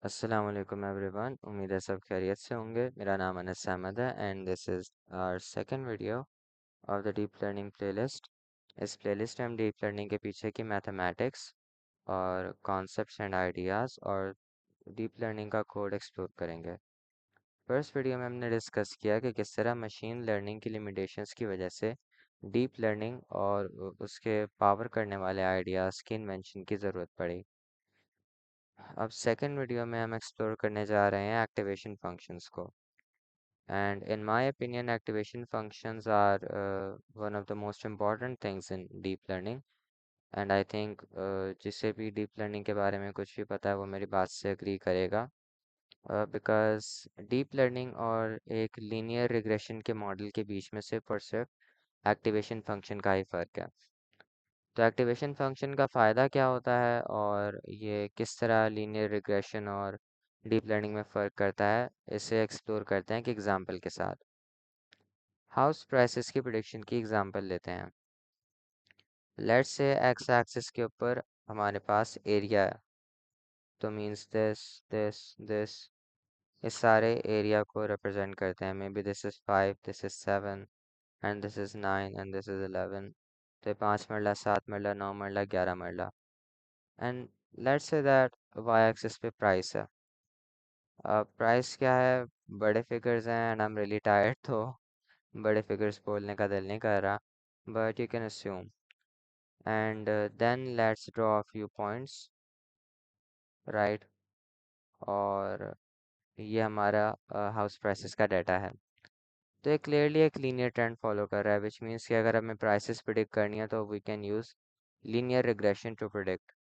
अस्सलाम वालेकुम एवरीवन। उम्मीद है सब खैरियत से होंगे। मेरा नाम अनस अहमद है and this is our second video of the deep learning playlist. इस प्लेलिस्ट में हम डीप लर्निंग के पीछे की मैथमेटिक्स और कॉन्सेप्ट्स एंड आइडियाज़ और डीप लर्निंग का कोड एक्सप्लोर करेंगे। फर्स्ट वीडियो में हमने डिस्कस किया कि किस तरह मशीन लर्निंग की लिमिटेशंस की वजह से डीप लर्निंग और उसके पावर करने वाले आइडियाज़ की इन्वेंशन की ज़रूरत पड़ी। अब सेकंड वीडियो में हम एक्सप्लोर करने जा रहे हैं एक्टिवेशन फंक्शंस को। And in my opinion activation functions are one of the most important things in deep learning. And I think जिसे भी डीप लर्निंग के बारे में कुछ भी पता है वो मेरी बात से एग्री करेगा, बिकॉज डीप लर्निंग और एक लीनियर रिग्रेशन के मॉडल के बीच में सिर्फ और सिर्फ एक्टिवेशन फंक्शन का ही फ़र्क है। तो एक्टिवेशन फंक्शन का फ़ायदा क्या होता है और ये किस तरह लीनियर रिग्रेशन और डीप लर्निंग में फ़र्क करता है, इसे एक्सप्लोर करते हैं एक एग्जांपल के साथ। हाउस प्राइसेस की प्रिडिक्शन की एग्जांपल लेते हैं। लेट्स से एक्स एक्सिस के ऊपर हमारे पास एरिया है, तो मींस दिस इस सारे एरिया को रिप्रेजेंट करते हैं। May be this is 5, this is 7 and this is 9 and this is 11। तो ये 5 मरला, 7 मरला, 9 marla, 11 marla. And let's say that Y axis पे प्राइस है। प्राइस क्या है? बड़े फिगर्स हैं and I am really tired, तो बड़े फिगर्स बोलने का दिल नहीं कर रहा, but you can assume. And then let's draw a few points, right. और ये हमारा हाउस प्राइसेस का डाटा है। तो ये क्लियरली एक लीनियर ट्रेंड फॉलो कर रहा है, विच मीन्स कि अगर हमें प्राइसेस प्रिडिक्ट करनी है तो we can use linear regression to predict.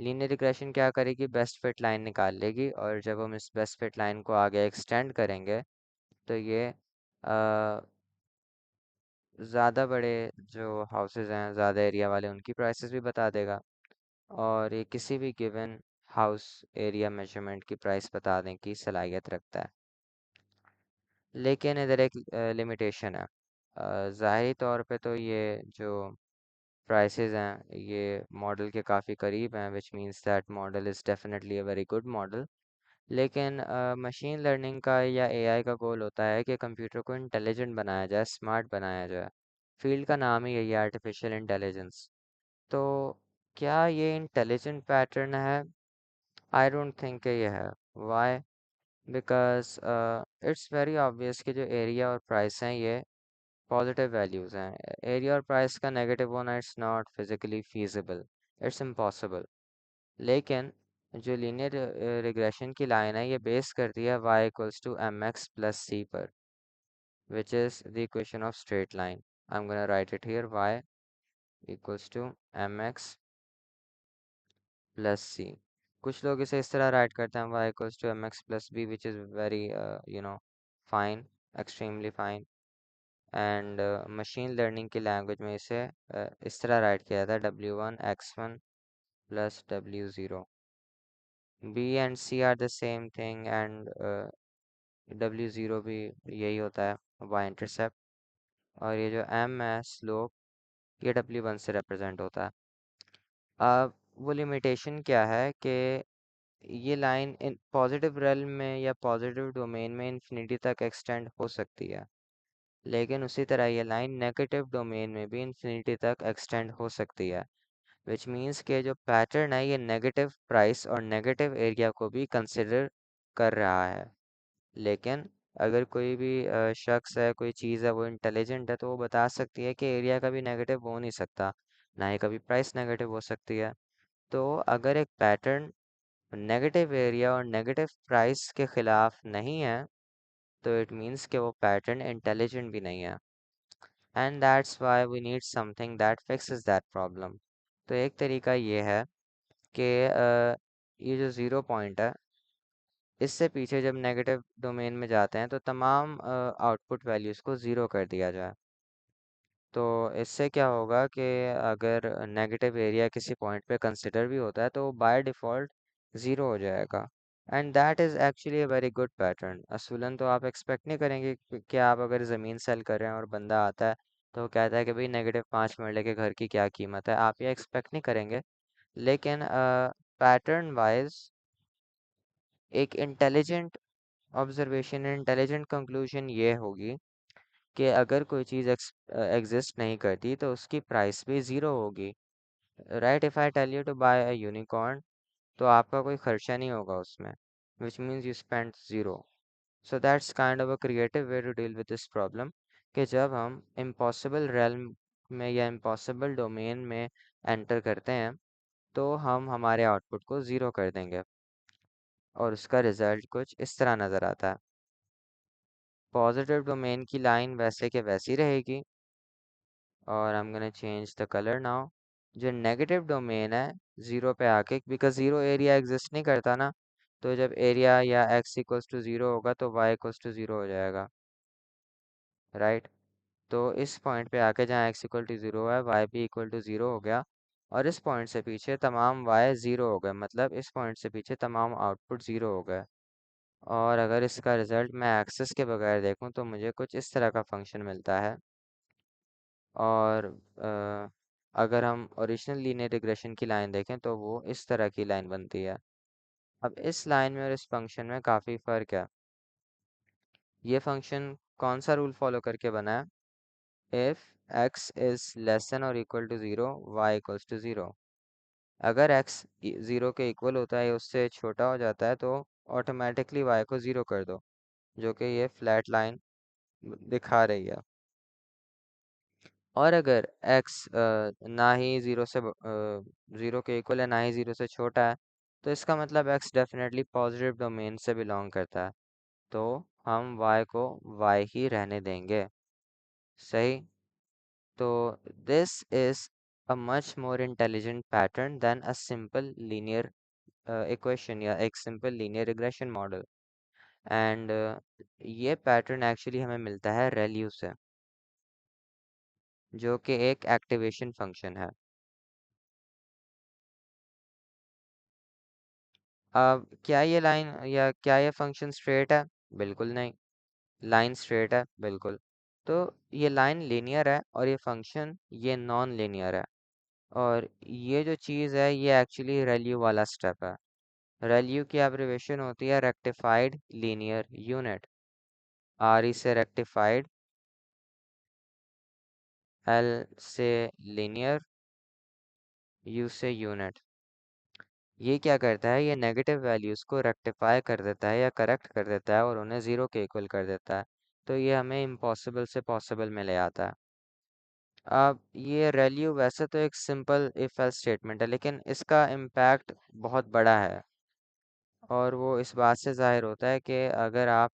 Linear regression क्या करेगी? बेस्ट फिट लाइन निकाल लेगी, और जब हम इस बेस्ट फिट लाइन को आगे एक्सटेंड करेंगे तो ये ज़्यादा बड़े जो हाउसेज हैं, ज़्यादा एरिया वाले, उनकी प्राइसेस भी बता देगा, और ये किसी भी गिवन हाउस एरिया मेजरमेंट की प्राइस बताने की सलाहियत रखता है। लेकिन इधर एक लिमिटेशन है। ज़ाहिरी तौर पे तो ये जो प्राइसेस हैं ये मॉडल के काफ़ी करीब हैं, which means that model is definitely a very good model. लेकिन मशीन लर्निंग का या एआई का गोल होता है कि कंप्यूटर को इंटेलिजेंट बनाया जाए, स्मार्ट बनाया जाए। फील्ड का नाम ही यही है, आर्टिफिशियल इंटेलिजेंस। तो क्या ये इंटेलिजेंट पैटर्न है? आई डोंट थिंक ये है। Why? Because it's very obvious कि जो एरिया और प्राइस हैं ये पॉजिटिव वैल्यूज़ हैं। एरिया और प्राइस का नेगेटिव होना it's not physically feasible, it's impossible. लेकिन जो लीनियर रिग्रेशन की लाइन है ये बेस करती है y equals to M X plus C पर, which is the equation of straight line. I M gonna write it here, y equals to M X plus C. कुछ लोग इसे इस तरह राइट करते हैं, y equals to M X plus B, which is very you know fine, extremely fine. And machine learning की language में इसे इस तरह राइट किया जाता है, w1 x1 plus w0। b and c are the same thing, and W0 भी यही होता है, y इंटरसेप्ट। और ये जो m है स्लोप, ये W1 से रिप्रेजेंट होता है। अब वो लिमिटेशन क्या है कि ये लाइन इन पॉजिटिव रेल्म में या पॉजिटिव डोमेन में इन्फिनिटी तक एक्सटेंड हो सकती है, लेकिन उसी तरह ये लाइन नेगेटिव डोमेन में भी इन्फिनिटी तक एक्सटेंड हो सकती है, विच मीन्स के जो पैटर्न है ये नेगेटिव प्राइस और नेगेटिव एरिया को भी कंसिडर कर रहा है। लेकिन अगर कोई भी शख्स है, कोई चीज़ है, वो इंटेलिजेंट है, तो वो बता सकती है कि एरिया कभी नेगेटिव हो नहीं सकता, ना ही कभी प्राइस नेगेटिव हो सकती है। तो अगर एक पैटर्न नेगेटिव एरिया और नेगेटिव प्राइस के खिलाफ नहीं है तो इट मीन्स कि वो पैटर्न इंटेलिजेंट भी नहीं है, and that's why we need something that fixes that problem. तो एक तरीका ये है कि ये जो ज़ीरो पॉइंट है, इससे पीछे जब नेगेटिव डोमेन में जाते हैं तो तमाम आउटपुट वैल्यूज़ को ज़ीरो कर दिया जाए। तो इससे क्या होगा कि अगर नेगेटिव एरिया किसी पॉइंट पे कंसिडर भी होता है तो वो बाय डिफ़ॉल्ट ज़ीरो हो जाएगा, and that is actually a very good pattern. असूलन तो आप एक्सपेक्ट नहीं करेंगे कि आप अगर ज़मीन सेल कर रहे हैं और बंदा आता है तो वो कहता है कि भाई नेगेटिव 5 मरले के घर की क्या कीमत है, आप ये एक्सपेक्ट नहीं करेंगे। लेकिन पैटर्न वाइज एक इंटेलिजेंट ऑब्जर्वेशन, इंटेलिजेंट कंक्लूजन ये होगी कि अगर कोई चीज़ एग्जिस्ट नहीं करती तो उसकी प्राइस भी ज़ीरो होगी। Right, if I tell you to buy a unicorn, तो आपका कोई खर्चा नहीं होगा उसमें, which means you spend zero. So that's kind of a creative way to deal with this problem, कि जब हम इम्पॉसिबल रेल्म में या इम्पॉसिबल डोमेन में एंटर करते हैं तो हम हमारे आउटपुट को ज़ीरो कर देंगे और उसका रिजल्ट कुछ इस तरह नज़र आता है। पॉजिटिव डोमेन की लाइन वैसे के वैसी रहेगी, और आई M gonna change the colour now. जो नेगेटिव डोमेन है ज़ीरो पे आके, बिकॉज ज़ीरो एरिया एग्जिस्ट नहीं करता ना, तो जब एरिया या x इक्वल्स टू ज़ीरो होगा तो y इक्वल्स टू ज़ीरो हो जाएगा। राइट, तो इस पॉइंट पे आके जहाँ x इक्वल टू ज़ीरो है y भी इक्वल टू ज़ीरो हो गया, और इस पॉइंट से पीछे तमाम y ज़ीरो हो गए, मतलब इस पॉइंट से पीछे तमाम आउटपुट ज़ीरो हो गए। और अगर इसका रिजल्ट मैं एक्सेस के बगैर देखूं तो मुझे कुछ इस तरह का फंक्शन मिलता है। और अगर हम ओरिजिनल लीनियर रिग्रेशन की लाइन देखें तो वो इस तरह की लाइन बनती है। अब इस लाइन में और इस फंक्शन में काफ़ी फ़र्क है। ये फंक्शन कौन सा रूल फॉलो करके बना है? If x is less than और equal to zero, y equals to zero. अगर x ज़ीरो के इक्वल होता है या उससे छोटा हो जाता है तो ऑटोमेटिकली y को ज़ीरो कर दो, जो कि ये फ्लैट लाइन दिखा रही है। और अगर x ना ही ज़ीरो के इक्वल है ना ही ज़ीरो से छोटा है, तो इसका मतलब x डेफिनेटली पॉजिटिव डोमेन से बिलोंग करता है, तो हम y को y ही रहने देंगे। सही, तो this is a much more intelligent pattern than a simple linear equation या एक simple linear regression model. And ये पैटर्न एक्चुअली हमें मिलता है रेल्यू से, जो कि एक एक्टिवेशन फंक्शन है। अब क्या ये लाइन या क्या ये फंक्शन स्ट्रेट है? बिल्कुल नहीं। लाइन स्ट्रेट है? बिल्कुल। तो ये लाइन लीनियर है और ये फंक्शन ये नॉन लीनियर है। और ये जो चीज़ है ये एक्चुअली रेल्यू वाला स्टेप है। रेल्यू की एब्रिवेशन होती है rectified linear unit. R E से रेक्टिफाइड, एल से लीनियर, यू से यूनिट। ये क्या करता है? ये नेगेटिव वैल्यूज़ को रेक्टिफाई कर देता है या करेक्ट कर देता है और उन्हें ज़ीरो के इक्वल कर देता है। तो ये हमें इम्पॉसिबल से पॉसिबल में ले आता है। अब ये रेल्यू वैसे तो एक सिंपल इफ एल्स स्टेटमेंट है, लेकिन इसका इम्पैक्ट बहुत बड़ा है, और वो इस बात से ज़ाहिर होता है कि अगर आप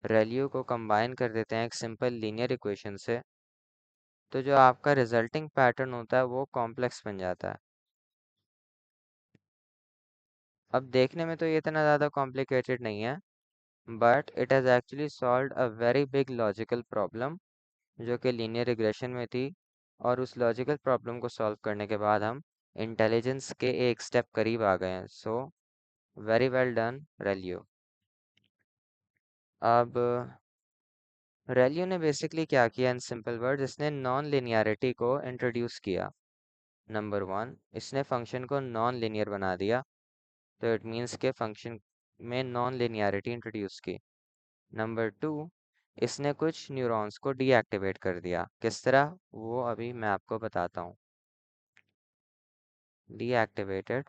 रेल्यू को कंबाइन कर देते हैं एक सिंपल लीनियर इक्वेशन से, तो जो आपका रिजल्टिंग पैटर्न होता है वो कॉम्प्लेक्स बन जाता है। अब देखने में तो ये इतना ज़्यादा कॉम्प्लिकेटेड नहीं है, but it has actually solved a very big logical problem जो कि लीनियर रिग्रेशन में थी। और उस लॉजिकल प्रॉब्लम को सॉल्व करने के बाद हम इंटेलिजेंस के एक स्टेप करीब आ गए हैं। So very well done ReLU. अब रेल्यू ने बेसिकली क्या किया इन सिंपल वर्ड्स? इसने नॉन लिनियरिटी को इंट्रोड्यूस किया। नंबर वन, इसने फंक्शन को नॉन लिनियर बना दिया, तो इट मीन्स के फंक्शन में नॉन लिनियरिटी इंट्रोड्यूस की। नंबर टू, इसने कुछ न्यूरॉन्स को डीएक्टिवेट कर दिया। किस तरह? वो अभी मैं आपको बताता हूँ। डीएक्टिवेटेड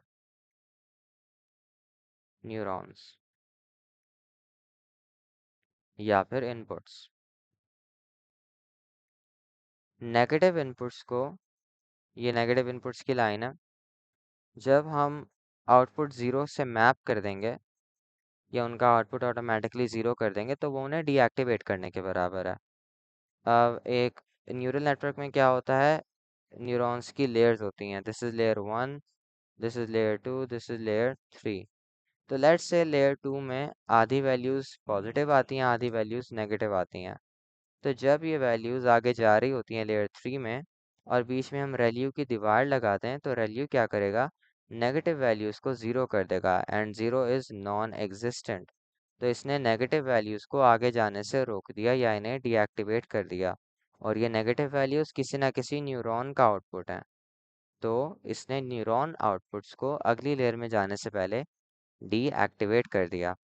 न्यूरॉन्स या फिर इनपुट्स। नेगेटिव इनपुट्स को, ये नेगेटिव इनपुट्स की लाइन है, जब हम आउटपुट ज़ीरो से मैप कर देंगे या उनका आउटपुट ऑटोमेटिकली ज़ीरो कर देंगे तो वो उन्हें डीएक्टिवेट करने के बराबर है। अब एक न्यूरल नेटवर्क में क्या होता है? न्यूरॉन्स की लेयर्स होती हैं। This is layer one, this is layer two, this is layer three. तो लेट्स से लेयर टू में आधी वैल्यूज़ पॉजिटिव आती हैं, आधी वैल्यूज़ नेगेटिव आती हैं। तो जब ये वैल्यूज़ आगे जा रही होती हैं लेयर थ्री में, और बीच में हम रेल्यू की दीवार लगाते हैं, तो रेल्यू क्या करेगा? नेगेटिव वैल्यूज़ को ज़ीरो कर देगा, and zero is non existent. तो इसने नेगेटिव वैल्यूज़ को आगे जाने से रोक दिया या इन्हें डीएक्टिवेट कर दिया। और ये नेगेटिव वैल्यूज़ किसी ना किसी न्यूरॉन का आउटपुट हैं। तो इसने न्यूरॉन आउटपुट्स को अगली लेयर में जाने से पहले डीएक्टिवेट कर दिया।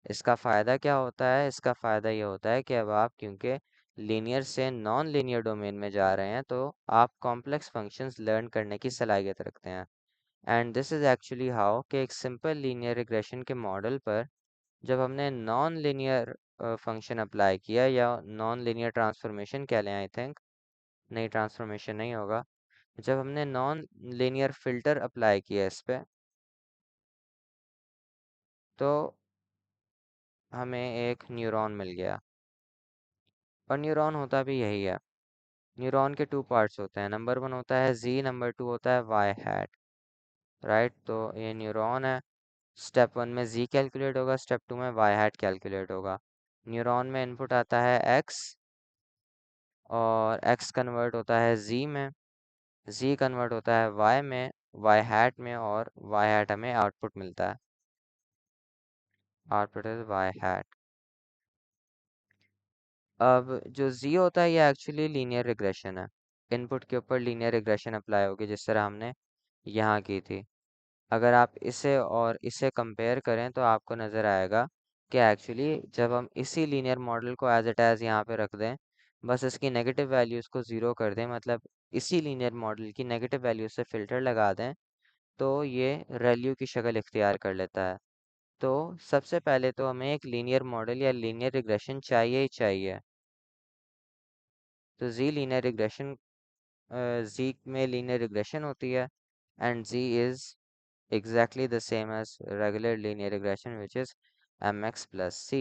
इसका फ़ायदा क्या होता है? इसका फ़ायदा ये होता है कि अब आप क्योंकि लीनियर से नॉन लीनियर डोमेन में जा रहे हैं तो आप कॉम्प्लेक्स फंक्शंस लर्न करने की सलाहियत रखते हैं। And this is actually how कि एक सिंपल लीनियर रिग्रेशन के मॉडल पर जब हमने नॉन लीनियर फंक्शन अप्लाई किया या नॉन लीनियर ट्रांसफॉर्मेशन कह लें, आई थिंक नहीं, ट्रांसफॉर्मेशन नहीं होगा, जब हमने नॉन लीनियर फिल्टर अप्लाई किया इस पे तो हमें एक न्यूरॉन मिल गया। और न्यूरॉन होता भी यही है। न्यूरॉन के टू पार्ट्स होते हैं, नंबर वन होता है जी, नंबर टू होता है वाई हैट। राइट, तो ये न्यूरॉन है। स्टेप वन में जी कैलकुलेट होगा, स्टेप टू में वाई हैट कैलकुलेट होगा। न्यूरॉन में इनपुट आता है एक्स और एक्स कन्वर्ट होता है जी में, जी कन्वर्ट होता है वाई में, वाई हैट में, और वाई हैट हमें आउटपुट मिलता है। Output is Y hat. अब जो z होता है ये एक्चुअली लीनियर रिग्रेशन है। इनपुट के ऊपर लीनियर रिग्रेशन अप्लाई होगी जिस तरह हमने यहाँ की थी। अगर आप इसे और इसे कंपेयर करें तो आपको नज़र आएगा कि एक्चुअली जब हम इसी लीनियर मॉडल को एज इट एज यहाँ पे रख दें, बस इसकी नेगेटिव वैल्यूज़ को ज़ीरो कर दें, मतलब इसी लीनियर मॉडल की नेगेटिव वैल्यूज से फ़िल्टर लगा दें, तो ये रेल्यू की शक्ल इख्तियार कर लेता है। तो सबसे पहले तो हमें एक लीनियर मॉडल या लीनियर रिग्रेशन चाहिए ही चाहिए। तो जी लीनियर रिग्रेशन, जी में लीनियर रिग्रेशन होती है and G is exactly the same as regular linear regression which is mx plus c।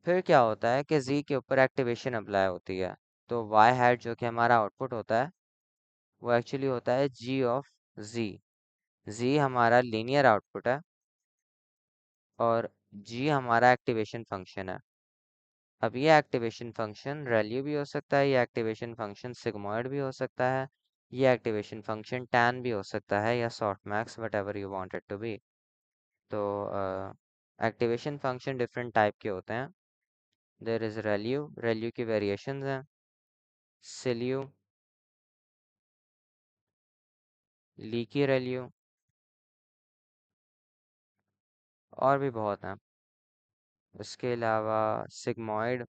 फिर क्या होता है कि z के ऊपर एक्टिवेशन अप्लाई होती है, तो y हैट जो कि हमारा आउटपुट होता है वो एक्चुअली होता है g ऑफ z। z हमारा लीनियर आउटपुट है और g हमारा एक्टिवेशन फंक्शन है। अब ये एक्टिवेशन फंक्शन रेल्यू भी हो सकता है, ये एक्टिवेशन फंक्शन सिग्मॉइड भी हो सकता है, ये एक्टिवेशन फंक्शन tan भी हो सकता है, या soft max, whatever you want it to be. तो एक्टिवेशन फंक्शन डिफरेंट टाइप के होते हैं। देर इज़ रेल्यू, रेल्यू की वेरिएशंस हैं, सिल्यू, लीकी रेल्यू, और भी बहुत हैं। उसके अलावा sigmoid,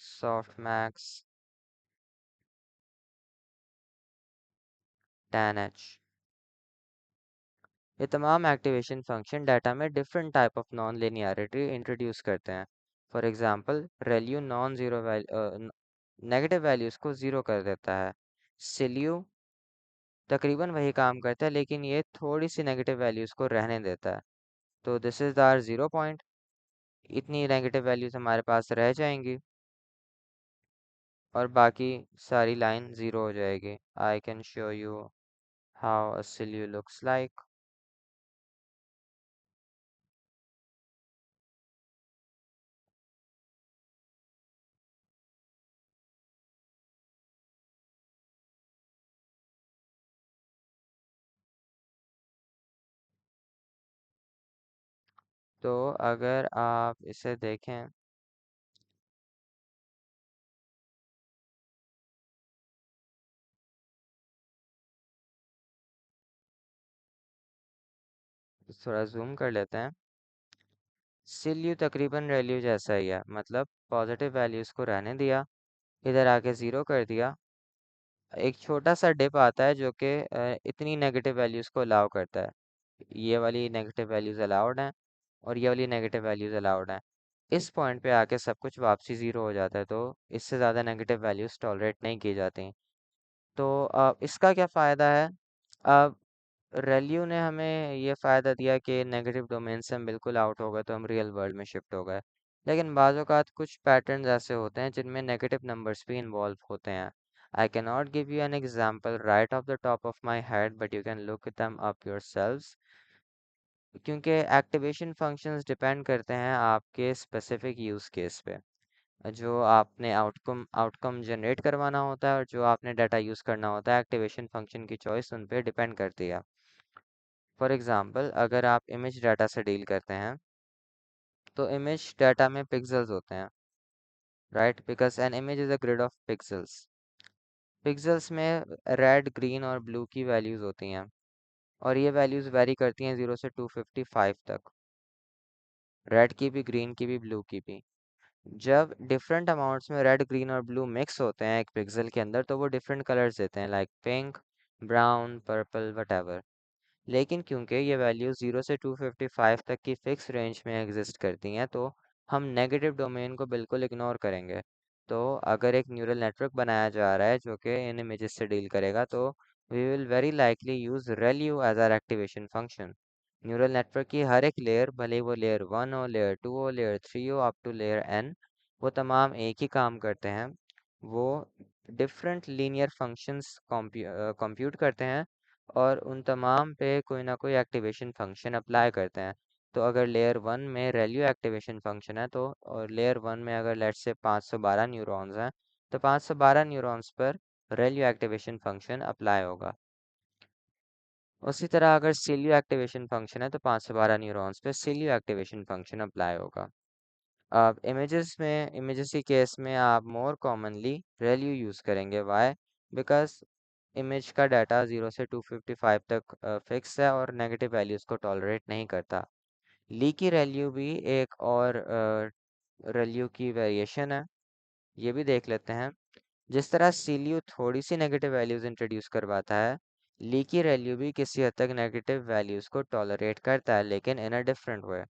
soft max, tan H, ये तमाम एक्टिवेशन फंक्शन डाटा में different type of non linearity introduce करते हैं। For example ReLU non zero negative values को ज़ीरो कर देता है। सिल्यू तकरीबन वही काम करता है लेकिन ये थोड़ी सी नेगेटिव वैल्यूज़ को रहने देता है। तो this is our zero point, इतनी नेगेटिव वैल्यूज़ हमारे पास रह जाएंगी और बाकी सारी लाइन ज़ीरो हो जाएगी। I can show you how a silhouette looks like. तो अगर आप इसे देखें तो थोड़ा जूम कर लेते हैं। सिल्यू तकरीबन वैल्यू जैसा ही है, मतलब पॉजिटिव वैल्यूज़ को रहने दिया, इधर आके ज़ीरो कर दिया। एक छोटा सा डिप आता है जो कि इतनी नेगेटिव वैल्यूज़ को अलाउ करता है। ये वाली नेगेटिव वैल्यूज़ अलाउड हैं और ये वाली नेगेटिव वैल्यूज़ अलाउड हैं। इस पॉइंट पे आके सब कुछ वापसी ज़ीरो हो जाता है, तो इससे ज़्यादा नेगेटिव वैल्यूज़ टॉलरेट नहीं की जाती। तो इसका क्या फ़ायदा है? अब रेल्यू ने हमें ये फ़ायदा दिया कि नेगेटिव डोमेन से हम बिल्कुल आउट हो गए तो हम रियल वर्ल्ड में शिफ्ट हो गए। लेकिन बाज़ औक़ात कुछ पैटर्न्स ऐसे होते हैं जिनमें नेगेटिव नंबर्स भी इन्वॉल्व होते हैं। I can not give you an example right of the top of my head but you can look them up yourselves, क्योंकि एक्टिवेशन फंक्शंस डिपेंड करते हैं आपके स्पेसिफिक यूज़ केस पे। जो आपने आउटकम जनरेट करवाना होता है और जो आपने डाटा यूज़ करना होता है, एक्टिवेशन फंक्शन की चॉइस उन पे डिपेंड करती है। फॉर एग्जांपल अगर आप इमेज डाटा से डील करते हैं तो इमेज डाटा में पिक्सेल्स होते हैं, right, because an image is a grid of pixels. Pixels में रेड, ग्रीन और ब्लू की वैल्यूज़ होती हैं, और ये वैल्यूज़ वेरी करती हैं 0 से 255 तक। रेड की भी, ग्रीन की भी, ब्लू की भी। जब डिफरेंट अमाउंट्स में रेड, ग्रीन और ब्लू मिक्स होते हैं एक पिक्सल के अंदर, तो वो डिफरेंट कलर्स देते हैं, like pink, brown, purple, whatever. लेकिन क्योंकि ये वैल्यू 0 से 255 तक की फिक्स रेंज में एग्जिस्ट करती हैं, तो हम नेगेटिव डोमेन को बिल्कुल इग्नोर करेंगे। तो अगर एक न्यूरल नेटवर्क बनाया जा रहा है जो कि इन इमेजेस से डील करेगा, तो we will very likely use ReLU as our activation function. Neural network की हर एक लेयर, भले ही वो लेयर 1 हो, लेयर 2 हो, लेयर 3 हो, अप टू लेयर n, वो तमाम एक ही काम करते हैं। वो डिफरेंट लीनियर फंक्शंस कंप्यूट करते हैं, और उन तमाम पे कोई ना कोई एक्टिवेशन फंक्शन अप्लाई करते हैं। तो अगर लेयर 1 में रेल्यू एक्टिवेशन फंक्शन है, तो और लेयर 1 में अगर लेट्स से 512 न्यूरॉन्स हैं, तो 512 न्यूरॉन्स पर रेल्यू एक्टिवेशन फंक्शन अप्लाई होगा। उसी तरह अगर सीलियो एक्टिवेशन फंक्शन है, तो 512 न्यूरॉन्स पे सीलियो एक्टिवेशन फंक्शन अप्लाई होगा। अब इमेजेस की केस में आप मोर कॉमनली रेल्यू यूज़ करेंगे। वाई? बिकॉज इमेज का डाटा 0 से 255 तक फिक्स है और नेगेटिव वैल्यूज़ को टॉलरेट नहीं करता। लीकी रेल्यू भी एक और रेल्यू की वेरिएशन है, ये भी देख लेते हैं। जिस तरह सीलियो थोड़ी सी नेगेटिव वैल्यूज़ इंट्रोड्यूस करवाता है, लीकी रेल्यू भी किसी हद तक नेगेटिव वैल्यूज़ को टॉलरेट करता है, लेकिन इन अ डिफरेंट वे।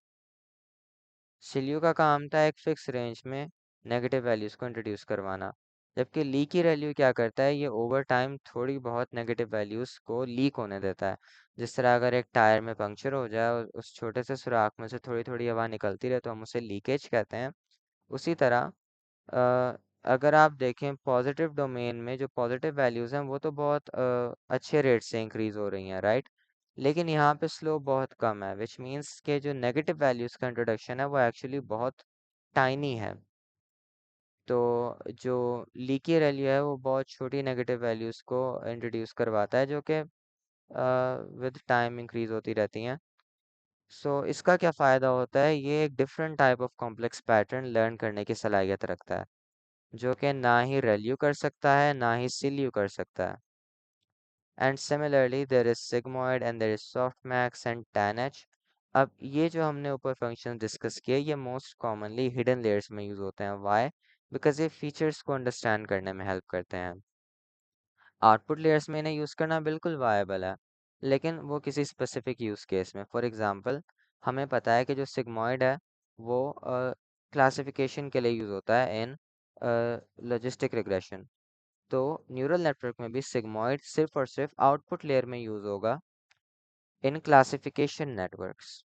सिलियो का काम था एक फिक्स रेंज में नेगेटिव वैल्यूज़ को इंट्रोड्यूस करवाना, जबकि लीकी वैल्यू क्या करता है, ये ओवर टाइम थोड़ी बहुत नेगेटिव वैल्यूज़ को लीक होने देता है। जिस तरह अगर एक टायर में पंक्चर हो जाए और उस छोटे से सुराख में से थोड़ी थोड़ी हवा निकलती रहे, तो हम उसे लीकेज कहते हैं। उसी तरह अ, अगर आप देखें पॉजिटिव डोमेन में जो पॉजिटिव वैल्यूज़ हैं, वो तो बहुत अच्छे रेट से इंक्रीज हो रही हैं, राइट? लेकिन यहाँ पे स्लोप बहुत कम है, विच मीन्स के जो नेगेटिव वैल्यूज़ का इंट्रोडक्शन है वो एक्चुअली बहुत टाइनी है। तो जो लीकी वैल्यू है वो बहुत छोटी नेगेटिव वैल्यूज़ को इंट्रोड्यूस करवाता है, जो कि विद टाइम इंक्रीज होती रहती हैं। सो इसका क्या फ़ायदा होता है, ये एक different type of complex pattern learn करने की सलाहियत रखता है, जो कि ना ही रेल्यू कर सकता है, ना ही सिल्यू कर सकता है। And similarly there is sigmoid and there is softmax and tanh. अब ये जो हमने ऊपर फंक्शन डिस्कस किए, ये मोस्ट कॉमनली हिडन लेयर्स में यूज़ होते हैं। व्हाई? बिकॉज ये फीचर्स को अंडरस्टैंड करने में हेल्प करते हैं। आउटपुट लेयर्स में इन्हें यूज़ करना बिल्कुल वायबल है, लेकिन वो किसी स्पेसिफिक यूज़ केस में। फॉर एग्जांपल, हमें पता है कि जो सिग्मॉइड है वो क्लासिफिकेशन के लिए यूज़ होता है इन लॉजिस्टिक रिग्रेशन। तो न्यूरल नेटवर्क में भी सिग्मॉइड सिर्फ और सिर्फ आउटपुट लेयर में यूज़ होगा इन क्लासिफिकेशन नेटवर्क्स।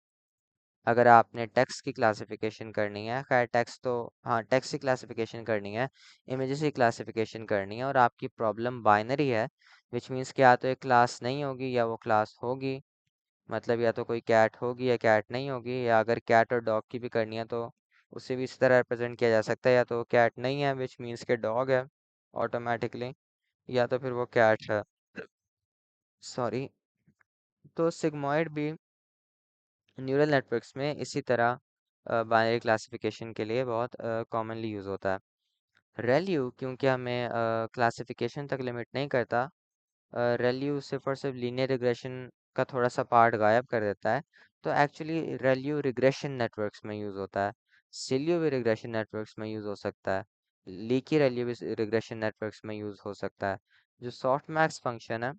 अगर आपने टेक्स्ट की क्लासिफिकेशन करनी है, खैर टेक्स्ट तो, हाँ, टेक्स्ट की क्लासिफिकेशन करनी है, इमेजेस की क्लासिफिकेशन करनी है, और आपकी प्रॉब्लम बाइनरी है, विच मीन्स कि या तो एक क्लास नहीं होगी या वो क्लास होगी। मतलब या तो कोई कैट होगी या कैट नहीं होगी, या अगर कैट और डॉग की भी करनी है, तो उसे भी इस तरह रिप्रेजेंट किया जा सकता है, या तो कैट नहीं है विच मीन्स के डॉग है ऑटोमेटिकली, या तो फिर वो कैट है। सॉरी। तो सिग्मॉइड भी न्यूरल नेटवर्क्स में इसी तरह बाइनरी क्लासिफिकेशन के लिए बहुत कॉमनली यूज़ होता है। रेल्यू क्योंकि हमें क्लासिफिकेशन तक लिमिट नहीं करता, रेल्यू सिर्फ और सिर्फ लीनियर रिग्रेशन का थोड़ा सा पार्ट गायब कर देता है। तो एक्चुअली रेल्यू रिग्रेशन नेटवर्क्स में यूज़ होता है। सिल्यू भी रिग्रेशन नेटवर्क्स में यूज़ हो सकता है। लीकी रेल्यू भी रिग्रेशन नेटवर्क्स में यूज़ हो सकता है। जो सॉफ्ट मैक्स फंक्शन है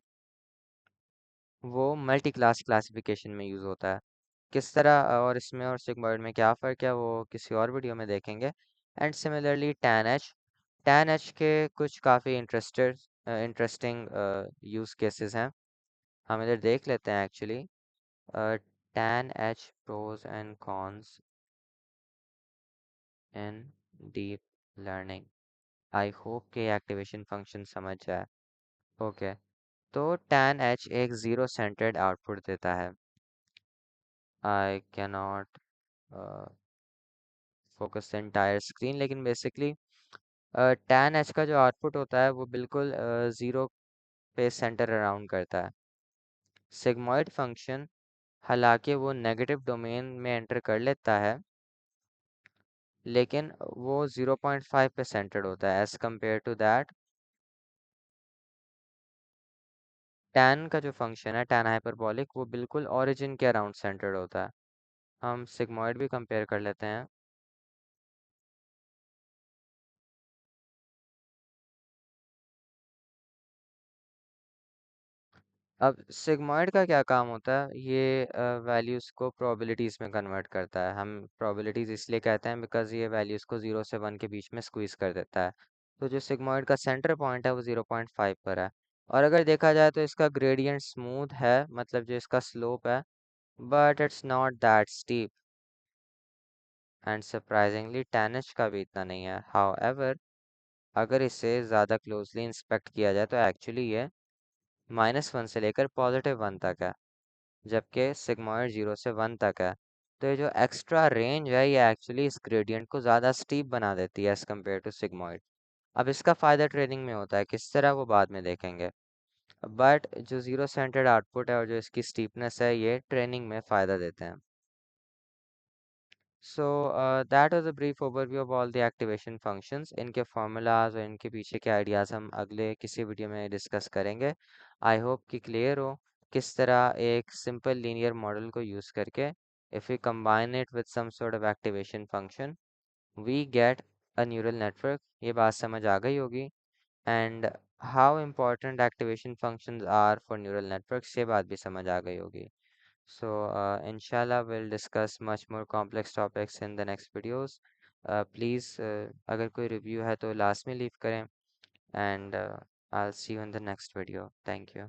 वो मल्टी क्लास क्लासिफिकेशन में यूज़ होता है। किस तरह और इसमें और सिग्मॉइड में क्या फ़र्क है, वो किसी और वीडियो में देखेंगे। एंड सिमिलरली टैन एच के कुछ काफ़ी इंटरेस्टिंग यूज़ केसेस हैं, हम इधर देख लेते हैं actually. Tan H pros and cons in deep learning. I hope के एक्टिवेशन फंक्शन समझ जाए। ओके। तो टैन एच एक ज़ीरो सेंटर्ड आउटपुट देता है। I cannot focus the entire screen, लेकिन बेसिकली टैन एच का जो आउटपुट होता है वो बिल्कुल ज़ीरो पे सेंटर अराउंड करता है। सिग्मॉइड फंक्शन, हालांकि वो नेगेटिव डोमेन में एंटर कर लेता है, लेकिन वो 0.5 पे सेंटर्ड होता है as compared to that tan का जो फंक्शन है tan हाइपरबॉलिक वो बिल्कुल ओरिजिन के अराउंड सेंटर्ड होता है। हम सिग्मॉइड भी कंपेयर कर लेते हैं। अब सिग्मॉइड का क्या काम होता है, ये वैल्यूज़ को प्रोबेबिलिटीज़ में कन्वर्ट करता है। हम प्रोबेबिलिटीज़ इसलिए कहते हैं बिकॉज ये वैल्यूज़ को 0 से 1 के बीच में स्क्वीज कर देता है। तो जो सिग्मॉइड का सेंटर पॉइंट है वो 0.5 पर है। और अगर देखा जाए तो इसका ग्रेडियंट स्मूथ है, मतलब जो इसका स्लोप है, but it's not that steep. And surprisingly tanh का भी इतना नहीं है। हाउएवर अगर इसे ज़्यादा क्लोजली इंस्पेक्ट किया जाए तो एक्चुअली ये -1 से लेकर +1 तक है, जबकि सिग्मॉइड 0 से 1 तक है। तो ये जो एक्स्ट्रा रेंज है ये एक्चुअली इस ग्रेडियंट को ज़्यादा स्टीप बना देती है एज कम्पेयर टू सिग्मॉइड। अब इसका फ़ायदा ट्रेनिंग में होता है, किस तरह वो बाद में देखेंगे। बट जो ज़ीरो सेंटर्ड आउटपुट है और जो इसकी स्टीपनेस है ये ट्रेनिंग में फ़ायदा देते हैं। So that was a brief overview of all the activation functions. इनके फार्मूलाज और इनके पीछे के आइडियाज़ हम अगले किसी वीडियो में डिस्कस करेंगे। आई होप कि क्लियर हो किस तरह एक सिंपल लीनियर मॉडल को यूज़ करके if we combine it with some sort of activation function we get a neural network. ये बात समझ आ गई होगी। And how important activation functions are for neural networks ये बात भी समझ आ गई होगी। So, inshallah, we'll discuss much more complex topics in the next videos. Please, अगर कोई review है तो last में leave करें and I'll see you in the next video. Thank you.